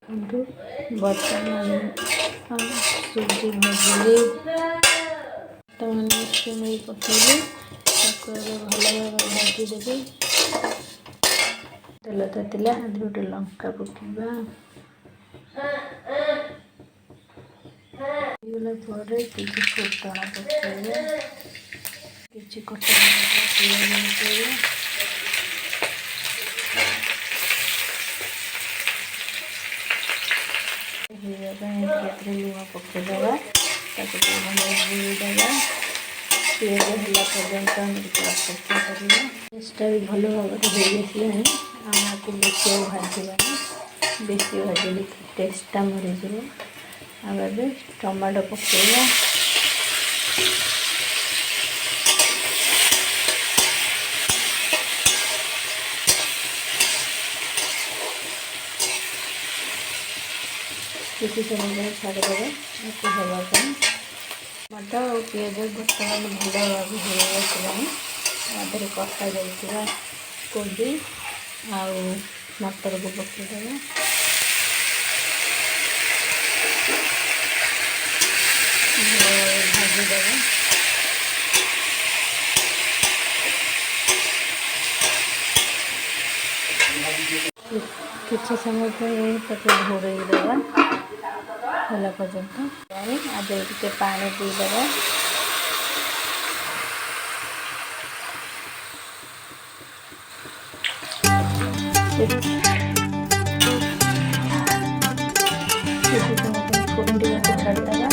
କିନ୍ତୁ ବର୍ତ୍ତମାନ ସୁଜି ଭାଜିଲି, ବର୍ତ୍ତମାନ ସିମେଇ ପକେଇଲି, ତାକୁ ଏବେ ଭଲ ଭାବରେ ଭାଜିଦେବି। ତେଲ ତାତିଲା, ଆଧିରେ ଗୋଟେ ଲଙ୍କା ପକେଇବା। ହେଇଗଲା ପରେ କିଛି ଫୁଟଣ ପକେଇବା, କିଛି କଟା ପିଆଜ ପକେଇବା। ହେଇବା ପାଇଁ ଟିକେ ଲୁଣ ପକେଇଦେବା, ତାକୁ ଟିକେ ଭଲ ଧୋଇଦେବା। ପିଆଜ ହେଲା ପର୍ଯ୍ୟନ୍ତ ଆମେ ଟିକେ ଅପେକ୍ଷା କରିବା। ଟେଷ୍ଟଟା ବି ଭଲ ଭାବରେ ହେଇ ଆସିଲାଣି, ଆମକୁ ବେଶୀ ଆଉ ଭାଜିବାନି, ବେଶୀ ଭାଜିଲେ ଟେଷ୍ଟଟା ମରିଯିବ। ଆଉ ଏବେ ଟମାଟୋ ପକେଇବା। କିଛି ସମୟ ପାଇଁ ଛାଡ଼ିଦେବା ଏକୁ ହେବା ପାଇଁ। ଟମାଟୋ ଆଉ ପିଆଜ ବର୍ତ୍ତମାନ ଭଲ ଭାବେ ହେଇ ଆସିଲାଣି। ତାଦେହରେ କଟା ଯାଇଥିବା କୋବି ଆଉ ମଟରକୁ ପକାଇଦେବା। ଭଲ ଭାବେ ଭାଜିଦେବା। କିଛି ସମୟ ପାଇଁ ତାକୁ ଘୋଡ଼େଇ ଦେବା ହେଲା ପର୍ଯ୍ୟନ୍ତ। ଆଜି ଟିକେ ପାଣି ଦେଇଦେବା। କିଛି ସମୟ ପାଇଁ ଫୁଟିବାକୁ ଛାଡ଼ିଦେବା।